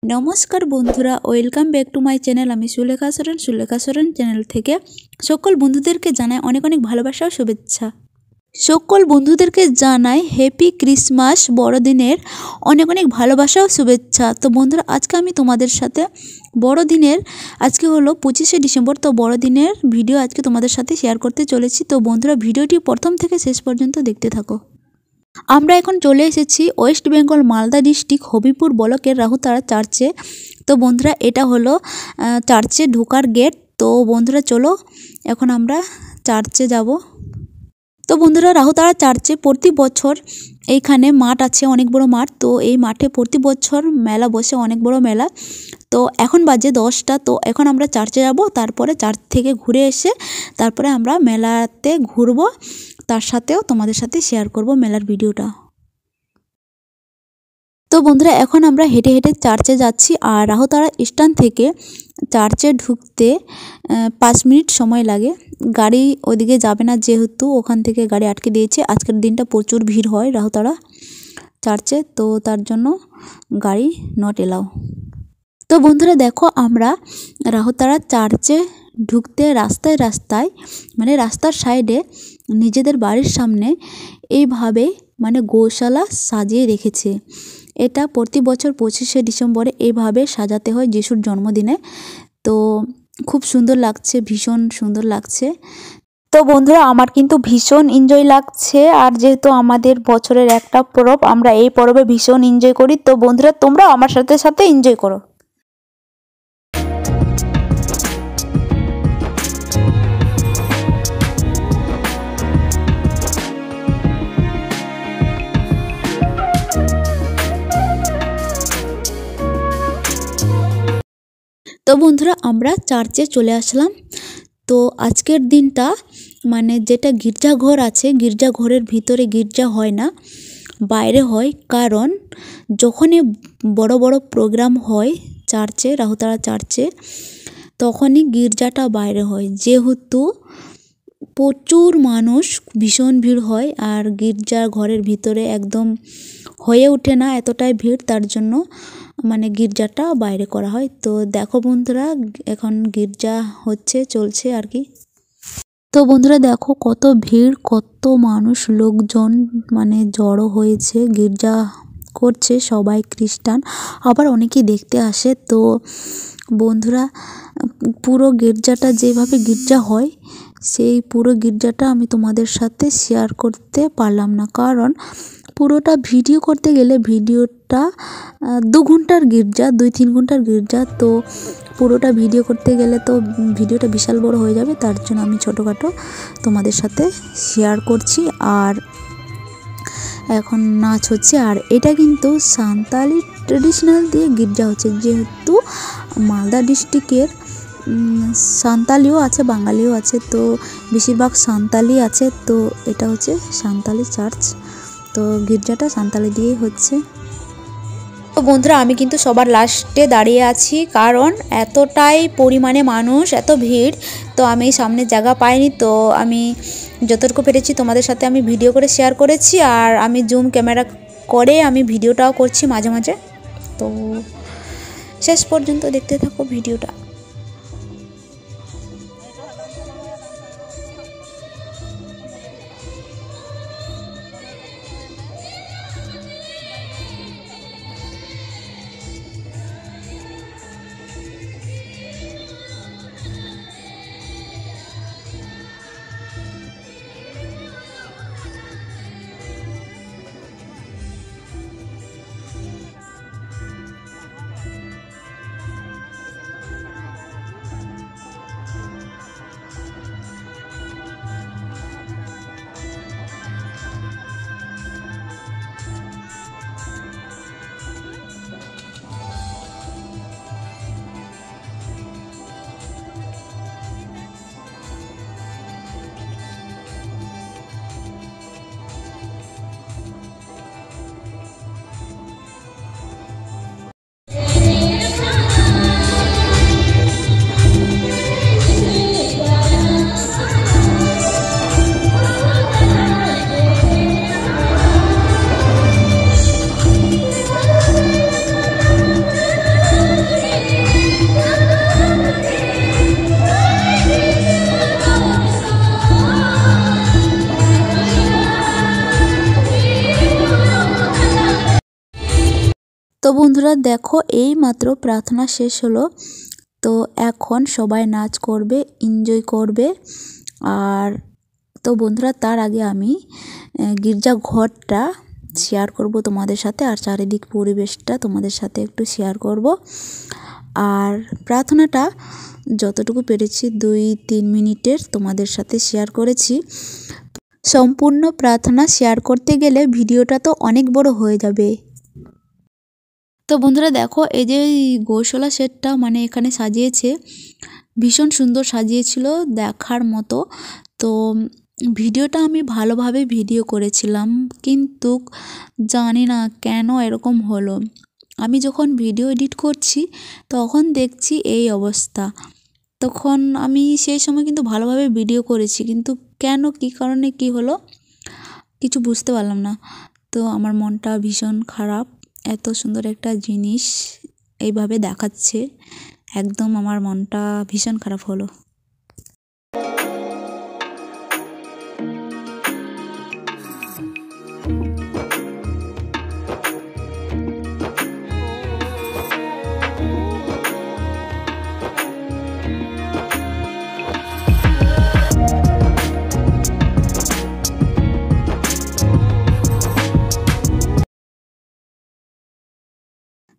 नमस्कार बंधुरा welcome back to my channel. आमी सुलेखा सोरेन चैनल थेके सकल बंधुदेरके जानाई अनेक अनेक भालोबासा ओ शुभेच्छा। सकल बंधुदेरके जानाई हैप्पी क्रिसमास बड़ोदिनेर अनेक अनेक भालोबासा ओ शुभेच्छा। तो बंधुरा आज के आमी तोमादेर साथे बड़ोदिनेर आज के हलो 25शे डिसेम्बर, तो बड़ोदिनेर भिडियो आज के तोमादेर साथे शेयर करते चलेछि। तो बंधुरा भिडियोटी प्रथम थेके शेष पर्यन्त देखते थाको। আমরা এখন চলে এসেছি ওয়েস্ট বেঙ্গল মালদা ডিস্ট্রিক্ট হবিপুর ব্লকের রাহুতারা চার্চে। তো বন্ধুরা এটা হলো চার্চে ঢোকার গেট। তো বন্ধুরা চলো এখন আমরা চার্চে যাব। তো বন্ধুরা রাহুতারা চার্চে প্রতি বছর এইখানে মাঠ আছে, অনেক বড় মাঠ। তো এই মাঠে প্রতি বছর মেলা বসে, অনেক বড় মেলা। তো এখন বাজে 10টা। তো এখন আমরা চার্চে যাব, তারপরে চার্চ থেকে ঘুরে এসে তারপরে আমরা মেলাতে ঘুরবো, তার সাথেও তোমাদের সাথে শেয়ার করব মেলার ভিডিওটা। তো বন্ধুরা এখন আমরা হেঁটে হেঁটে চার্চে যাচ্ছি। আর রাহুতারা স্ট্যান্ড থেকে চার্চে ঢুকতে 5 মিনিট সময় লাগে। গাড়ি ওইদিকে যাবে না, যেহেতু ওখান থেকে গাড়ি আটকে দিয়েছে। আজকের দিনটা প্রচুর ভিড় হয় রাহুতারা চার্চে, তো তার জন্য গাড়ি নট এলাও। তো বন্ধুরা দেখো আমরা রাহুতারা চার্চে ঢুকতে রাস্তায় রাস্তায় মানে রাস্তার সাইডে নিজেদের বাড়ির সামনে এইভাবে মানে গোশালা সাজিয়ে রেখেছে। এটা প্রতি বছর 25শে ডিসেম্বরে এইভাবে সাজাতে হয় যিশুর জন্মদিনে। তো খুব সুন্দর লাগছে, ভীষণ সুন্দর লাগছে। তো বন্ধুরা আমার কিন্তু ভীষণ এনজয় লাগছে। আর যেহেতু আমাদের বছরের একটা পরব, আমরা এই পরবে ভীষণ এনজয় করি। তো বন্ধুরা তোমরা আমার সাথে সাথে এনজয় করো। তো বন্ধুরা আমরা চার্চে চলে আসলাম। তো আজকের দিনটা মানে যেটা গির্জাঘর আছে, গির্জাঘরের ভিতরে গির্জা হয় না, বাইরে হয়। কারণ যখনই বড় বড় প্রোগ্রাম হয় চার্চে, রাহুতারা চার্চে, তখনই গির্জাটা বাইরে হয়। যেহেতু প্রচুর মানুষ, ভীষণ ভিড় হয়। আর গির্জার ঘরের ভিতরে একদম হয়ে ওঠে না, এতটাই ভিড়, তার জন্য মানে গির্জাটা বাইরে করা হয়। তো দেখো বন্ধুরা এখন গির্জা হচ্ছে, চলছে আর কি। তো বন্ধুরা দেখো কত ভিড়, কত মানুষ, লোকজন মানে জড়ো হয়েছে, গির্জা করছে। সবাই খ্রিস্টান, আবার অনেকেই দেখতে আসে। তো বন্ধুরা পুরো গির্জাটা যেভাবে গির্জা হয় সেই পুরো গির্জাটা আমি তোমাদের সাথে শেয়ার করতে পারলাম না, কারণ পুরোটা ভিডিও করতে গেলে ভিডিওটা 2 ঘন্টার গির্জা, 2-3 ঘন্টার গির্জা। তো পুরোটা ভিডিও করতে গেলে তো ভিডিওটা বিশাল বড় হয়ে যাবে, তার জন্য আমি ছোটোখাটো তোমাদের সাথে শেয়ার করছি। আর এখন নাচ হচ্ছে। আর এটা কিন্তু সাঁওতালি ট্রেডিশনাল দিয়ে গির্জা হচ্ছে, যেহেতু মালদা ডিস্ট্রিক্টের সাঁওতালিও আছে, বাঙালিও আছে। তো বেশিরভাগ সাঁওতালি আছে। তো এটা হচ্ছে সাঁওতালি চার্চ। তো গির্জাটা সাঁওতালি দিয়েই হচ্ছে। তো বন্ধুরা আমি কিন্তু সবার লাস্টে দাঁড়িয়ে আছি, কারণ এতটাই পরিমাণে মানুষ, এত ভিড়। তো আমি সামনে জায়গা পাইনি। তো আমি যতটুকু পেরেছি তোমাদের সাথে আমি ভিডিও করে শেয়ার করেছি। আর আমি জুম ক্যামেরা করে আমি ভিডিওটাও করছি মাঝে মাঝে। তো শেষ পর্যন্ত দেখতে থাকো ভিডিওটা। তো বন্ধুরা দেখো এই মাত্র প্রার্থনা শেষ হলো। তো এখন সবাই নাচ করবে, এনজয় করবে। আর তো বন্ধুরা তার আগে আমি গির্জা ঘরটা শেয়ার করব তোমাদের সাথে, আর চারিদিক পরিবেশটা তোমাদের সাথে একটু শেয়ার করব। আর প্রার্থনাটা যতটুকু পেরেছি 2-3 মিনিটের তোমাদের সাথে শেয়ার করেছি। সম্পূর্ণ প্রার্থনা শেয়ার করতে গেলে ভিডিওটা তো অনেক বড় হয়ে যাবে। তো বন্ধুরা দেখো এই যে গোশালা সেটটা মানে এখানে সাজিয়েছে, ভীষণ সুন্দর সাজিয়েছিল দেখার মতো। তো ভিডিওটা আমি ভালোভাবে ভিডিও করেছিলাম, কিন্তু জানি না কেন এরকম হলো। আমি যখন ভিডিও এডিট করছি তখন দেখছি এই অবস্থা। তখন আমি সেই সময় কিন্তু ভালোভাবে ভিডিও করেছি, কিন্তু কেন কী কারণে কি হলো কিছু বুঝতে পারলাম না। তো আমার মনটা ভীষণ খারাপ, এত সুন্দর একটা জিনিস এইভাবে দেখাচ্ছে, একদম আমার মনটা ভীষণ খারাপ হলো।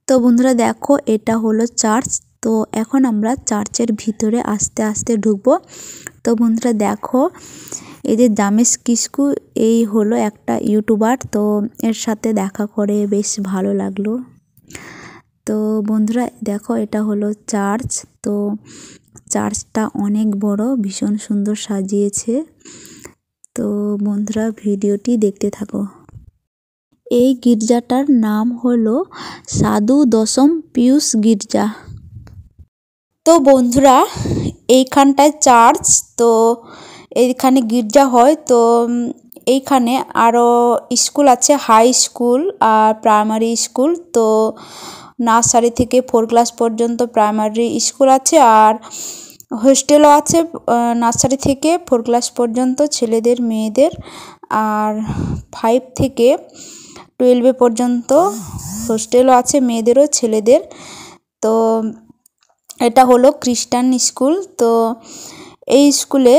তো বন্ধুরা দেখো এটা হলো চার্চ। তো এখন আমরা চার্চের ভিতরে আস্তে আস্তে ঢুকবো। তো বন্ধুরা দেখো এই যে জামেশ কিসকু, এই হলো একটা ইউটিউবার। তো এর সাথে দেখা করে বেশ ভালো লাগলো। তো বন্ধুরা দেখো এটা হলো চার্চ। তো চার্চটা অনেক বড়, ভীষণ সুন্দর সাজিয়েছে। তো বন্ধুরা ভিডিওটি দেখতে থাকো। এই গির্জাটার নাম হলো সাধু দশম পিয়ুষ গির্জা। তো বন্ধুরা এইখানটায় চার্চ, তো এইখানে গির্জা হয়। তো এইখানে আরও স্কুল আছে, হাই স্কুল আর প্রাইমারি স্কুল। তো নার্সারি থেকে 4 ক্লাস পর্যন্ত প্রাইমারি স্কুল আছে, আর হোস্টেলও আছে নার্সারি থেকে 4 ক্লাস পর্যন্ত ছেলেদের মেয়েদের, আর 5 থেকে 12 পর্যন্ত হোস্টেলও আছে মেয়েদেরও ছেলেদের। তো এটা হলো খ্রিস্টান স্কুল। তো এই স্কুলে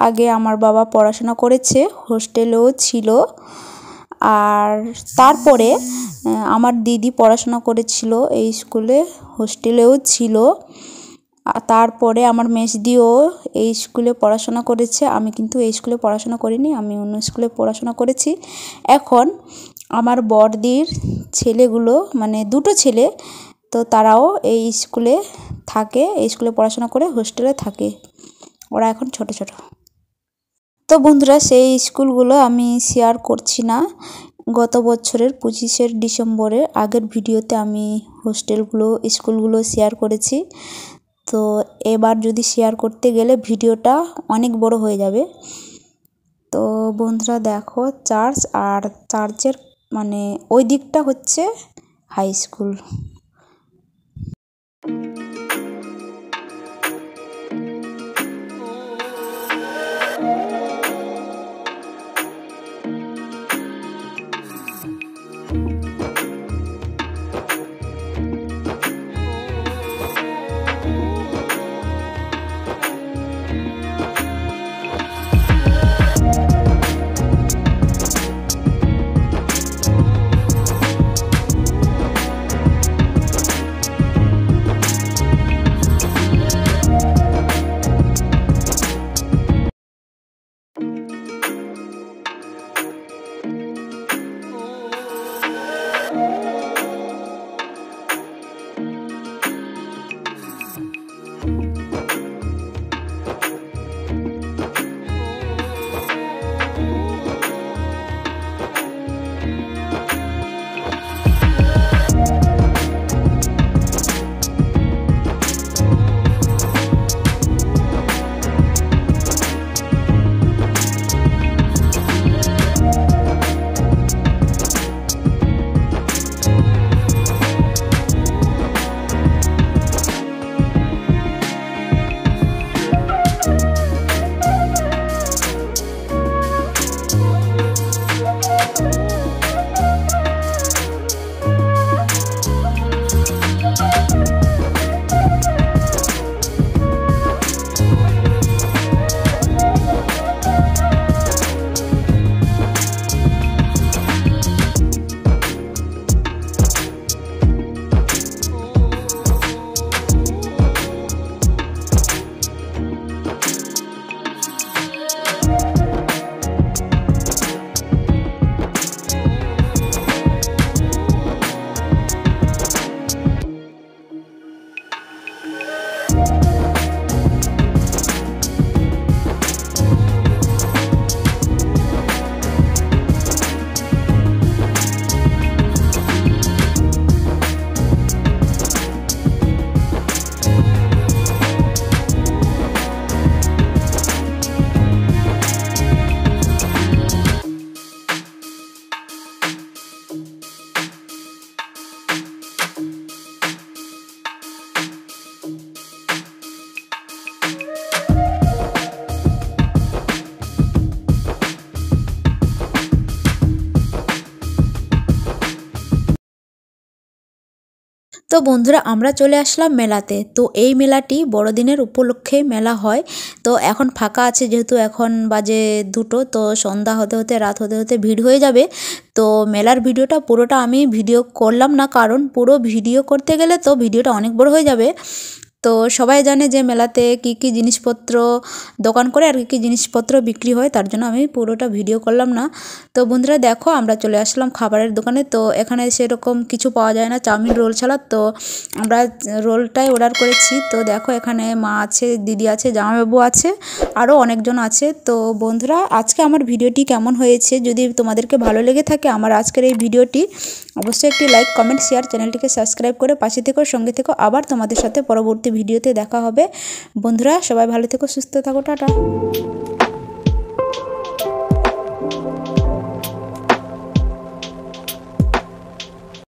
আগে আমার বাবা পড়াশোনা করেছে, হোস্টেলেও ছিল। আর তারপরে আমার দিদি পড়াশোনা করেছিল এই স্কুলে, হোস্টেলেও ছিল। তারপরে আমার মেসদিও এই স্কুলে পড়াশোনা করেছে। আমি কিন্তু এই স্কুলে পড়াশোনা করিনি, আমি অন্য স্কুলে পড়াশোনা করেছি। এখন আমার বড়দির ছেলেগুলো মানে 2টো ছেলে, তো তারাও এই স্কুলে থাকে, এই স্কুলে পড়াশোনা করে হোস্টেলে থাকে। ওরা এখন ছোট ছোট। তো বন্ধুরা সেই স্কুলগুলো আমি শেয়ার করছি না। গত বছরের 25শে ডিসেম্বরে আগের ভিডিওতে আমি হোস্টেলগুলো স্কুলগুলো শেয়ার করেছি। তো এবার যদি শেয়ার করতে গেলে ভিডিওটা অনেক বড় হয়ে যাবে। তো বন্ধুরা দেখো চার্চ, আর চার্চের মানে ওই দিকটা হচ্ছে হাই স্কুল। তো বন্ধুরা আমরা চলে আসলাম মেলাতে। তো এই মেলাটি বড়দিনের উপলক্ষে মেলা হয়। তো এখন ফাঁকা আছে যেহেতু এখন বাজে 2টো, তো সন্ধ্যা হতে হতে রাত হতে হতে ভিড় হয়ে যাবে। তো মেলার ভিডিওটা পুরোটা আমি ভিডিও করলাম না, কারণ পুরো ভিডিও করতে গেলে তো ভিডিওটা অনেক বড় হয়ে যাবে। তো সবাই জানে যে মেলাতে কি কি জিনিসপত্র দোকান করে আর কি জিনিসপত্র বিক্রি হয়, তার জন্য আমি পুরোটা ভিডিও করলাম না। তো বন্ধুরা দেখো আমরা চলে আসলাম খাবারের দোকানে। তো এখানে সেরকম কিছু পাওয়া যায় না চাউমিন রোল ছাড়া, তো আমরা রোলটাই অর্ডার করেছি। তো দেখো এখানে মা আছে, দিদি আছে, জামাইবাবু আছে, আরও অনেকজন আছে। তো বন্ধুরা আজকে আমার ভিডিওটি কেমন হয়েছে, যদি তোমাদেরকে ভালো লেগে থাকে আমার আজকের এই ভিডিওটি, অবশ্যই একটি লাইক কমেন্ট শেয়ার, চ্যানেলটিকে সাবস্ক্রাইব করে পাশে থেকো, সঙ্গে থেকো। আবার তোমাদের সাথে পরবর্তী ভিডিওতে দেখা হবে। বন্ধুরা সবাই ভালো থেকো, সুস্থ থাকো, টাটা।